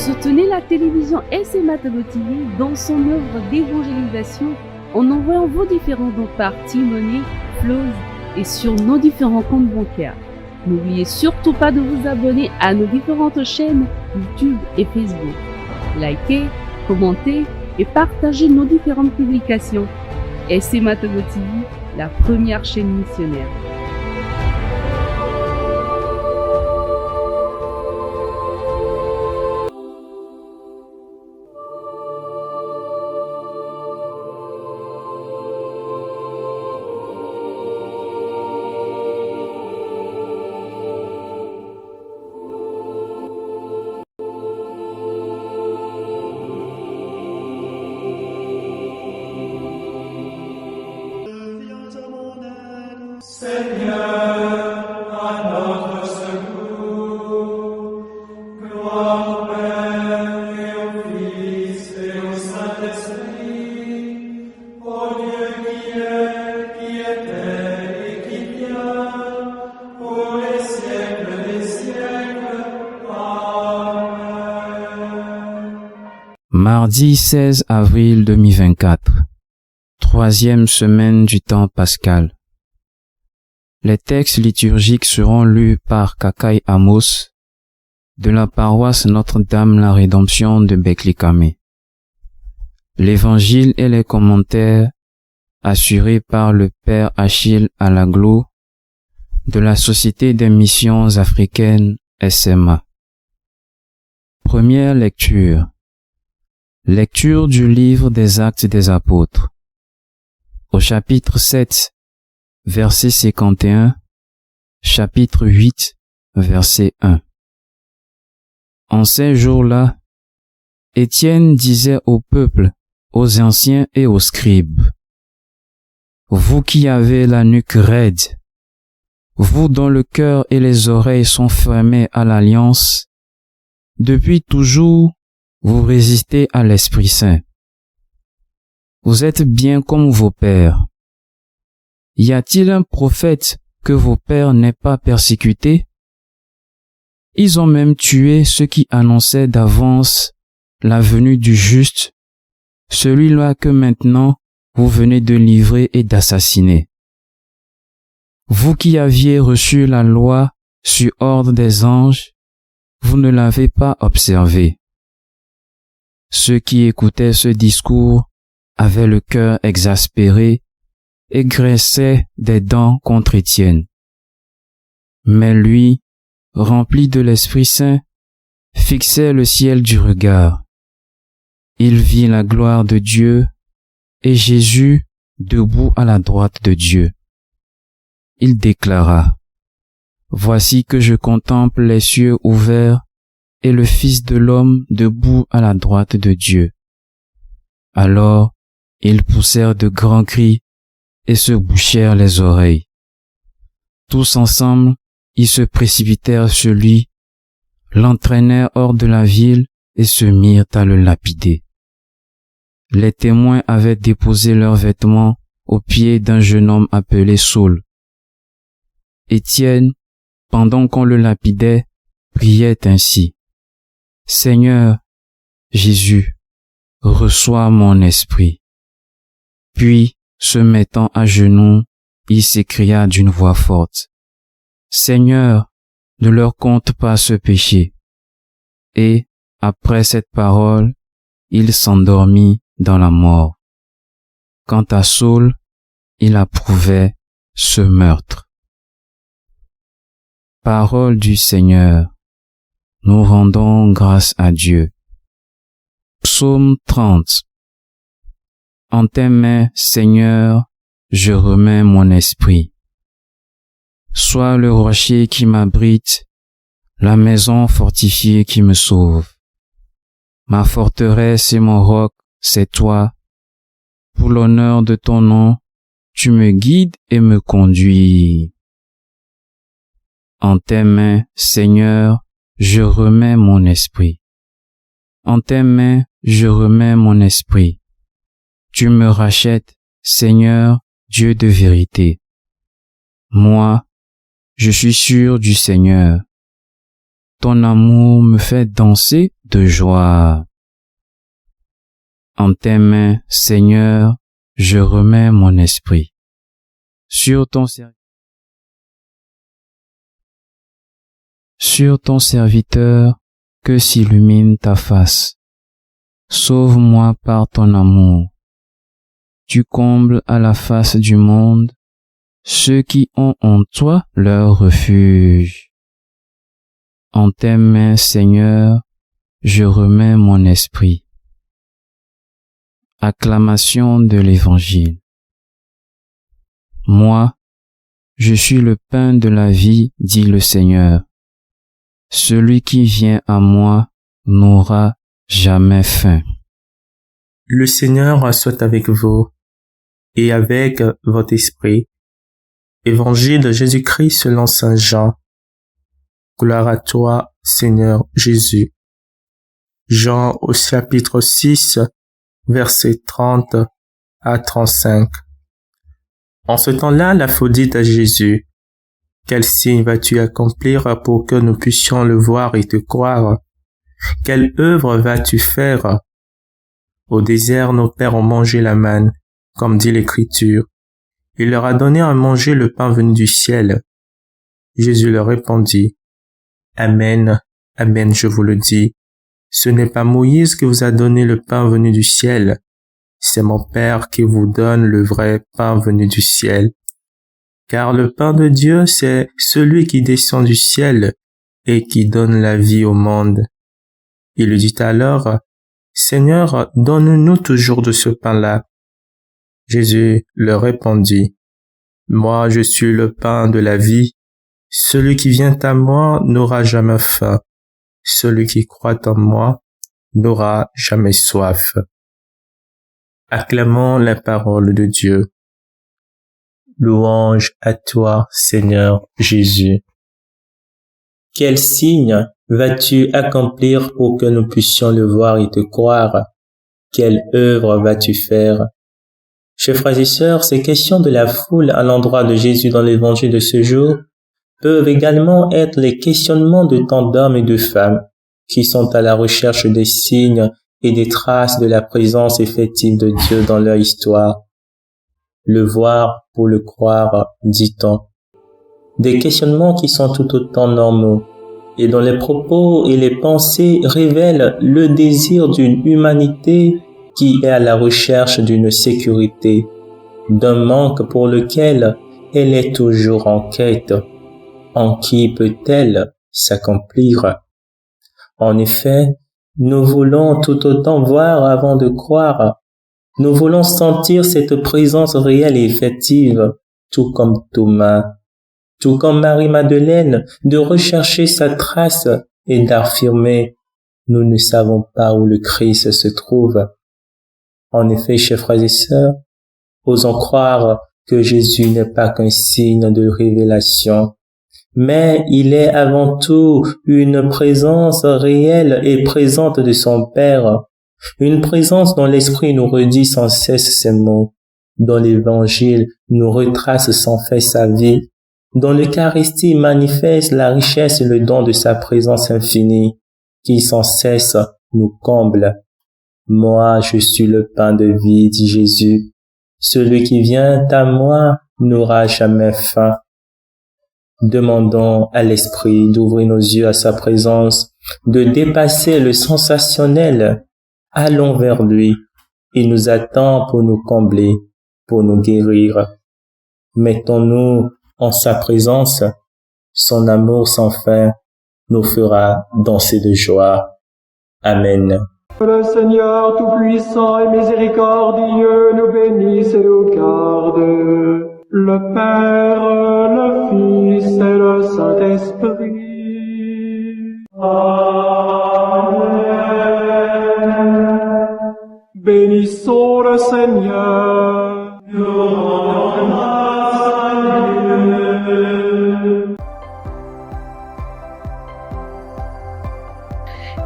Soutenez la télévision SMA Togo TV dans son œuvre d'évangélisation en envoyant vos différents dons par T-Money, Flows et sur nos différents comptes bancaires. N'oubliez surtout pas de vous abonner à nos différentes chaînes YouTube et Facebook. Likez, commentez et partagez nos différentes publications. SMA Togo TV, la première chaîne missionnaire. Seigneur, à notre secours, gloire au Père et au Fils et au Saint-Esprit, au Dieu qui est, qui était et qui vient, pour les siècles des siècles. Amen. Mardi 16 avril 2024, troisième semaine du temps pascal. Les textes liturgiques seront lus par Kakai Amos de la paroisse Notre-Dame-la-Rédemption de Beklikame. L'évangile et les commentaires assurés par le Père Achille Alaglo de la Société des Missions Africaines SMA. Première lecture. Lecture du livre des Actes des Apôtres. Au chapitre 7, verset 51, chapitre 8, verset 1. En ces jours-là, Étienne disait au peuple, aux anciens et aux scribes, « Vous qui avez la nuque raide, vous dont le cœur et les oreilles sont fermés à l'alliance, depuis toujours, vous résistez à l'Esprit Saint. Vous êtes bien comme vos pères. Y a-t-il un prophète que vos pères n'aient pas persécuté? Ils ont même tué ceux qui annonçaient d'avance la venue du juste, celui-là que maintenant vous venez de livrer et d'assassiner. Vous qui aviez reçu la loi sur ordre des anges, vous ne l'avez pas observée. Ceux qui écoutaient ce discours avaient le cœur exaspéré et graissait des dents contre Étienne. Mais lui, rempli de l'Esprit Saint, fixait le ciel du regard. Il vit la gloire de Dieu et Jésus debout à la droite de Dieu. Il déclara, « Voici que je contemple les cieux ouverts et le Fils de l'homme debout à la droite de Dieu. » Alors, ils poussèrent de grands cris et se bouchèrent les oreilles. Tous ensemble, ils se précipitèrent sur lui, l'entraînèrent hors de la ville et se mirent à le lapider. Les témoins avaient déposé leurs vêtements aux pieds d'un jeune homme appelé Saul. Étienne, pendant qu'on le lapidait, priait ainsi, « Seigneur, Jésus, reçois mon esprit. » Puis, se mettant à genoux, il s'écria d'une voix forte, « Seigneur, ne leur compte pas ce péché. » Et, après cette parole, il s'endormit dans la mort. Quant à Saul, il approuvait ce meurtre. Parole du Seigneur. Nous rendons grâce à Dieu. Psaume 30. En tes mains, Seigneur, je remets mon esprit. Sois le rocher qui m'abrite, la maison fortifiée qui me sauve. Ma forteresse et mon roc, c'est toi. Pour l'honneur de ton nom, tu me guides et me conduis. En tes mains, Seigneur, je remets mon esprit. En tes mains, je remets mon esprit. Tu me rachètes, Seigneur, Dieu de vérité. Moi, je suis sûr du Seigneur. Ton amour me fait danser de joie. En tes mains, Seigneur, je remets mon esprit. Sur ton serviteur, que s'illumine ta face. Sauve-moi par ton amour. Tu combles à la face du monde ceux qui ont en toi leur refuge. En tes mains, Seigneur, je remets mon esprit. Acclamation de l'Évangile. Moi, je suis le pain de la vie, dit le Seigneur. Celui qui vient à moi n'aura jamais faim. Le Seigneur soit avec vous et avec votre esprit. Évangile de Jésus-Christ selon saint Jean. Gloire à toi, Seigneur Jésus. Jean au chapitre 6, versets 30 à 35. En ce temps-là, la foule dit à Jésus, « Quel signe vas-tu accomplir pour que nous puissions le voir et te croire? Quelle œuvre vas-tu faire? Au désert, nos pères ont mangé la manne, comme dit l'Écriture. Il leur a donné à manger le pain venu du ciel. » Jésus leur répondit, « Amen, amen, je vous le dis. Ce n'est pas Moïse qui vous a donné le pain venu du ciel. C'est mon Père qui vous donne le vrai pain venu du ciel. Car le pain de Dieu, c'est celui qui descend du ciel et qui donne la vie au monde. » Il lui dit alors, « Seigneur, donne-nous toujours de ce pain-là. » Jésus leur répondit, « Moi, je suis le pain de la vie. Celui qui vient à moi n'aura jamais faim. Celui qui croit en moi n'aura jamais soif. » Acclamons la parole de Dieu. Louange à toi, Seigneur Jésus. Quel signe vas-tu accomplir pour que nous puissions le voir et te croire? Quelle œuvre vas-tu faire? Chers frères et sœurs, ces questions de la foule à l'endroit de Jésus dans l'évangile de ce jour peuvent également être les questionnements de tant d'hommes et de femmes qui sont à la recherche des signes et des traces de la présence effective de Dieu dans leur histoire. Le voir pour le croire, dit-on. Des questionnements qui sont tout autant normaux et dont les propos et les pensées révèlent le désir d'une humanité qui est à la recherche d'une sécurité, d'un manque pour lequel elle est toujours en quête. En qui peut-elle s'accomplir? En effet, nous voulons tout autant voir avant de croire. Nous voulons sentir cette présence réelle et effective, tout comme Thomas, tout comme Marie-Madeleine, de rechercher sa trace et d'affirmer « Nous ne savons pas où le Christ se trouve ». En effet, chers frères et sœurs, osons croire que Jésus n'est pas qu'un signe de révélation, mais il est avant tout une présence réelle et présente de son Père, une présence dont l'Esprit nous redit sans cesse ses mots, dont l'Évangile nous retrace sans fait sa vie, dont l'Eucharistie manifeste la richesse et le don de sa présence infinie, qui sans cesse nous comble. Moi, je suis le pain de vie, dit Jésus. Celui qui vient à moi n'aura jamais faim. Demandons à l'Esprit d'ouvrir nos yeux à sa présence, de dépasser le sensationnel. Allons vers lui. Il nous attend pour nous combler, pour nous guérir. Mettons-nous en sa présence. Son amour sans fin nous fera danser de joie. Amen. Le Seigneur Tout-Puissant et Miséricordieux nous bénisse et nous garde. Le Père, le Fils et le Saint-Esprit. Amen. Bénissons le Seigneur. Nous rendons grâce à Dieu.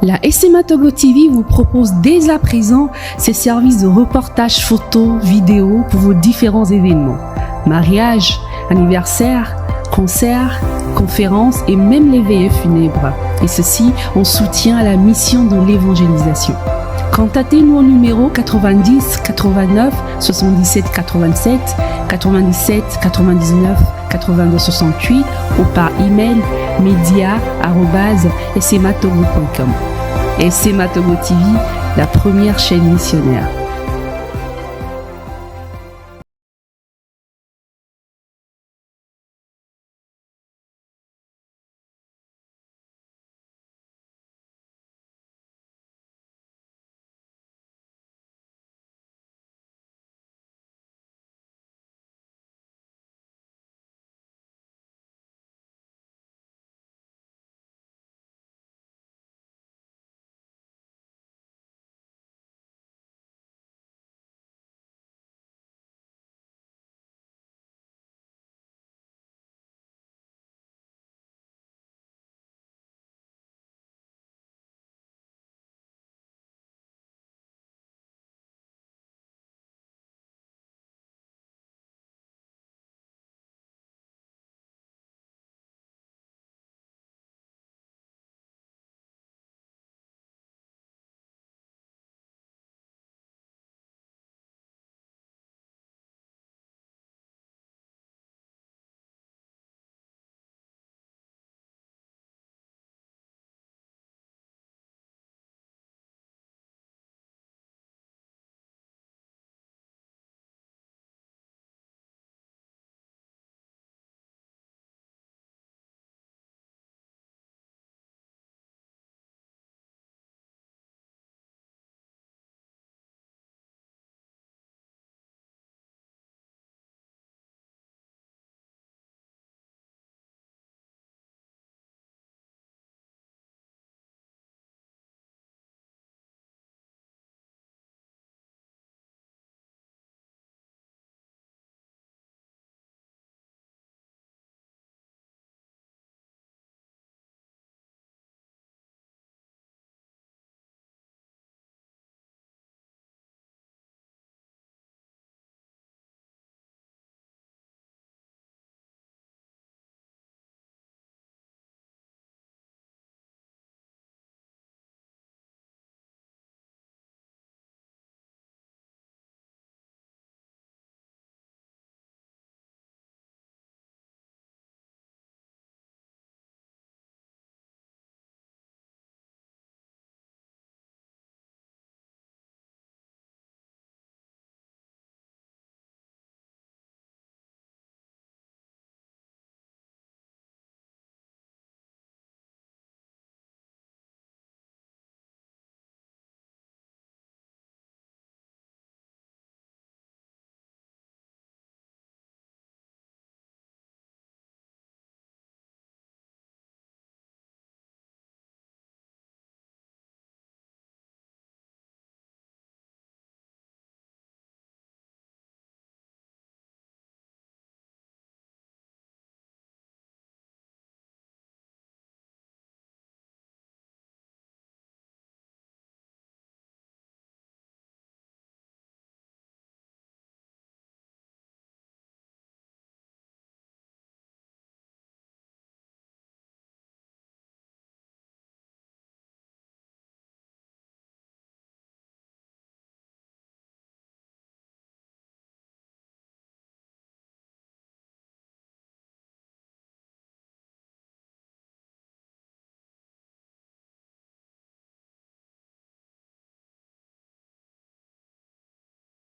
La SMA Togo TV vous propose dès à présent ses services de reportage photo, vidéo pour vos différents événements. Mariage, anniversaire, concert, conférences et même les veillées funèbres. Et ceci en soutien à la mission de l'évangélisation. Contactez-nous au numéro 90 89 77 87 97 99 82 68 ou par email media@smatogo.com. SMA Togo TV, la première chaîne missionnaire.